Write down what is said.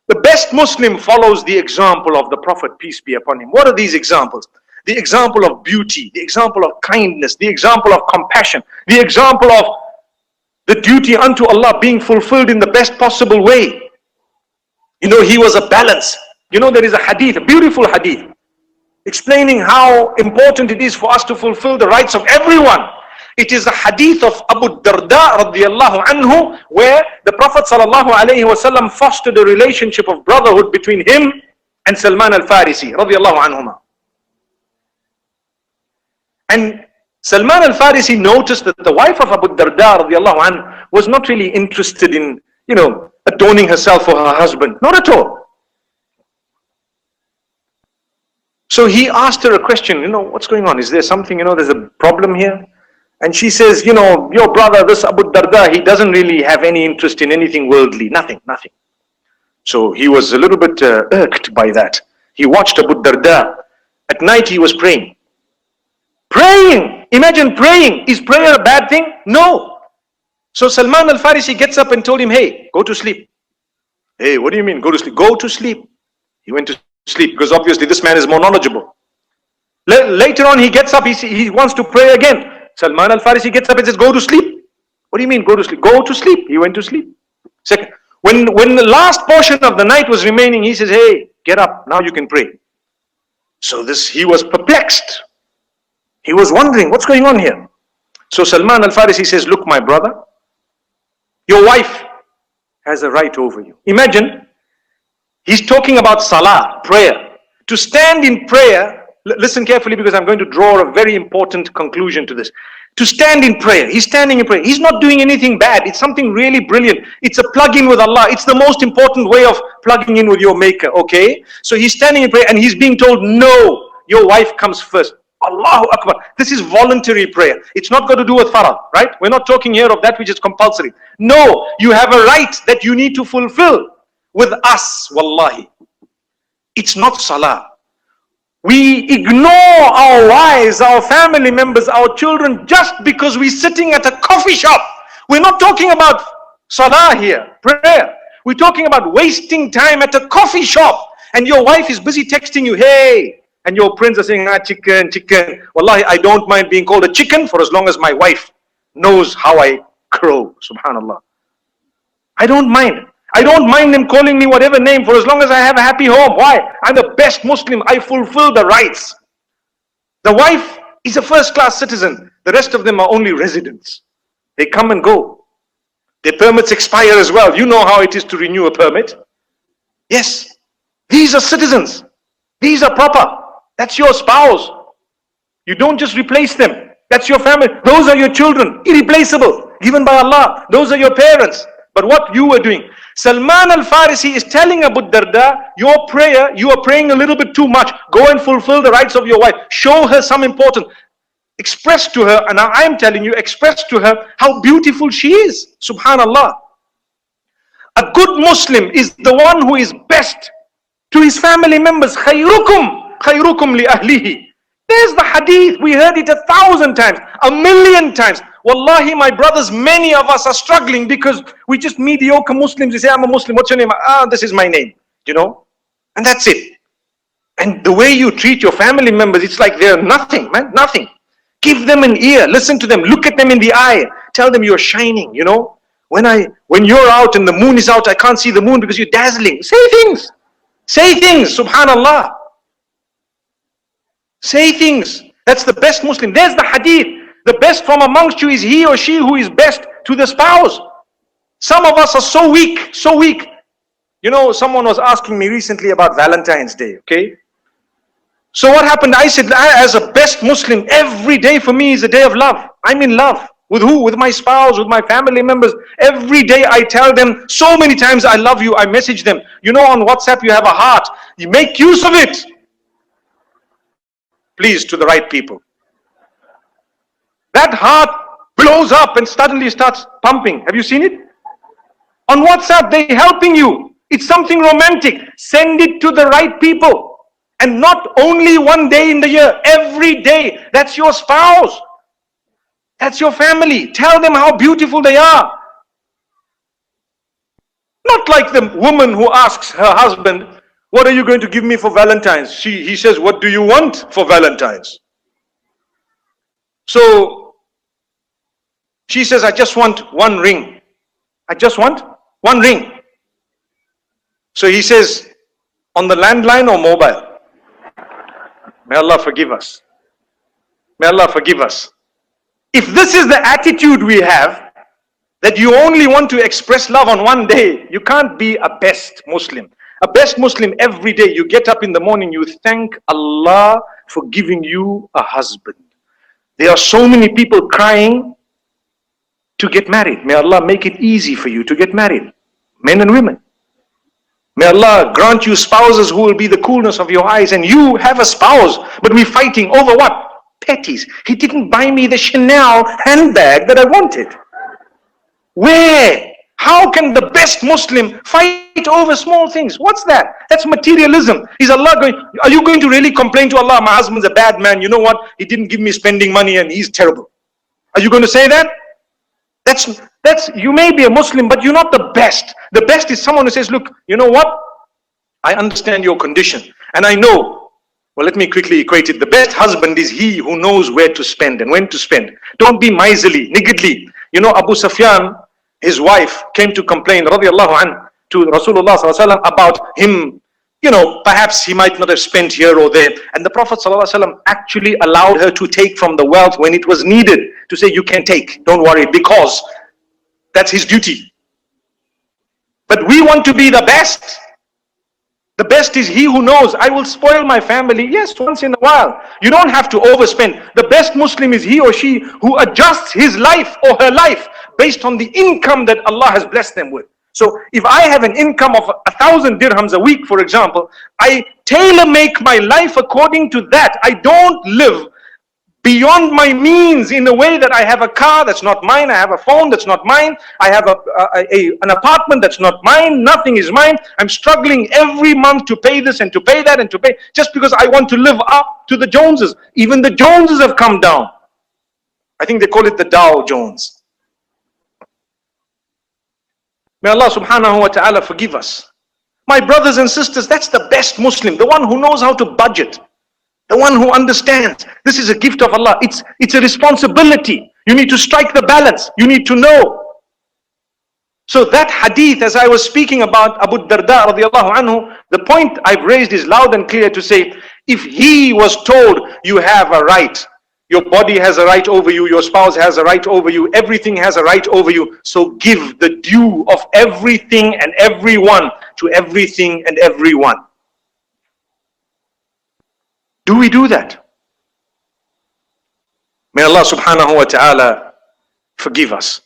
The best Muslim follows the example of the Prophet, peace be upon him. What are these examples? The example of beauty, the example of kindness, the example of compassion, the example of the duty unto Allah being fulfilled in the best possible way. You know, he was a balance. You know, there is a hadith, a beautiful hadith, explaining how important it is for us to fulfill the rights of everyone. It is a hadith of Abu Darda radiyallahu anhu, where the Prophet sallallahu alayhi wasallam fostered a relationship of brotherhood between him and Salman al-Farisi radiyallahu anhuma. And Salman al-Farisi noticed that the wife of Abu Darda radiyallahu anhu was not really interested in, adorning herself for her husband. Not at all. So he asked her a question, what's going on? Is there something, there's a problem here? And she says, your brother, this Abu Darda, he doesn't really have any interest in anything worldly. Nothing. So he was a little bit irked by that. He watched Abu Darda. At night he was praying. Praying! Imagine praying. Is prayer a bad thing? No. So Salman al-Farisi gets up and told him, hey, go to sleep. Hey, what do you mean, go to sleep? Go to sleep. He went to sleep because obviously this man is more knowledgeable. Later on he gets up, he wants to pray again. Salman al-Farisi gets up and says, go to sleep. What do you mean, go to sleep? Go to sleep. He went to sleep. Second, when the last portion of the night was remaining, he says, hey, get up, now you can pray. So he was perplexed. He was wondering, what's going on here? So Salman al-Farisi says, look, my brother, your wife has a right over you. Imagine, he's talking about salah, prayer. To stand in prayer, listen carefully because I'm going to draw a very important conclusion to this. To stand in prayer, he's standing in prayer. He's not doing anything bad. It's something really brilliant. It's a plug-in with Allah. It's the most important way of plugging in with your maker, okay? So he's standing in prayer and he's being told, no, your wife comes first. Allahu Akbar. This is voluntary prayer. It's not got to do with farad, right? We're not talking here of that which is compulsory. No, you have a right that you need to fulfill with us, wallahi. It's not salah. We ignore our wives, our family members, our children just because we're sitting at a coffee shop. We're not talking about salah here, prayer. We're talking about wasting time at a coffee shop and your wife is busy texting you, hey, and your friends are saying, chicken. Wallahi, I don't mind being called a chicken for as long as my wife knows how I crow, subhanallah. I don't mind. I don't mind them calling me whatever name for as long as I have a happy home. Why? I'm the best Muslim. I fulfill the rights. The wife is a first-class citizen. The rest of them are only residents. They come and go. Their permits expire as well. You know how it is to renew a permit. Yes. These are citizens. These are proper. That's your spouse. You don't just replace them. That's your family. Those are your children. Irreplaceable. Given by Allah. Those are your parents. But what you were doing. Salman al-Farisi is telling Abu Darda, your prayer, you are praying a little bit too much. Go and fulfill the rights of your wife. Show her some importance. Express to her, and I am telling you, express to her how beautiful she is. Subhanallah. A good Muslim is the one who is best to his family members. Khayrukum li ahlihi. There's the hadith. We heard it 1,000 times, 1,000,000 times. Wallahi, my brothers, many of us are struggling because we just mediocre Muslims. We say, I'm a Muslim. What's your name? This is my name. And that's it. And the way you treat your family members, it's like they're nothing, man. Nothing. Give them an ear. Listen to them. Look at them in the eye. Tell them you're shining, When you're out and the moon is out, I can't see the moon because you're dazzling. Say things. Say things. Subhanallah. Say things. That's the best Muslim. There's the hadith. The best from amongst you is he or she who is best to the spouse. Some of us are so weak, so weak. Someone was asking me recently about Valentine's Day, okay? So what happened? I said, as a best Muslim, every day for me is a day of love. I'm in love. With who? With my spouse, with my family members. Every day I tell them so many times, I love you. I message them. On WhatsApp you have a heart. You make use of it. Please, to the right people. That heart blows up and suddenly starts pumping. Have you seen it? On WhatsApp, they're helping you. It's something romantic. Send it to the right people. And not only one day in the year, every day. That's your spouse. That's your family. Tell them how beautiful they are. Not like the woman who asks her husband, what are you going to give me for Valentine's? He says, what do you want for Valentine's? So she says, I just want one ring. I just want one ring. So he says, on the landline or mobile? May Allah forgive us. May Allah forgive us. If this is the attitude we have, that you only want to express love on one day, you can't be a best Muslim. A best Muslim, every day you get up in the morning, you thank Allah for giving you a husband. There are so many people crying to get married. May Allah make it easy for you to get married, men and women. May Allah grant you spouses who will be the coolness of your eyes. And you have a spouse, but we're fighting over what? Petties. He didn't buy me the Chanel handbag that I wanted. Where? How can the best Muslim fight over small things? What's that? That's materialism. Is Allah going? Are you going to really complain to Allah, my husband's a bad man, you know what? He didn't give me spending money and he's terrible. Are you going to say that? That's you may be a Muslim, but you're not the best. The best is someone who says, look, you know what? I understand your condition. And I know, well, let me quickly equate it. The best husband is he who knows where to spend and when to spend. Don't be miserly, niggardly. You know, Abu Sufyan, his wife, came to complain, radiallahu anhu, to Rasulullah sallallahu alaihi wasallam about him. You know, perhaps he might not have spent here or there. And the Prophet ﷺ actually allowed her to take from the wealth when it was needed, to say, you can take, don't worry, because that's his duty. But we want to be the best. The best is he who knows, I will spoil my family, yes, once in a while. You don't have to overspend. The best Muslim is he or she who adjusts his life or her life based on the income that Allah has blessed them with. So if I have an income of 1,000 dirhams a week, for example, I tailor make my life according to that. I don't live beyond my means in a way that I have a car that's not mine, I have a phone that's not mine, I have an apartment that's not mine, nothing is mine. I'm struggling every month to pay this and to pay that and to pay, just because I want to live up to the Joneses. Even the Joneses have come down. I think they call it the Dow Jones. May Allah subhanahu wa ta'ala forgive us. My brothers and sisters, that's the best Muslim, the one who knows how to budget, the one who understands. This is a gift of Allah. It's a responsibility. You need to strike the balance. You need to know. So that hadith, as I was speaking about Abu Darda radiallahu anhu, the point I've raised is loud and clear to say, if he was told you have a right, your body has a right over you, your spouse has a right over you, everything has a right over you. So give the due of everything and everyone to everything and everyone. Do we do that? May Allah subhanahu wa ta'ala forgive us.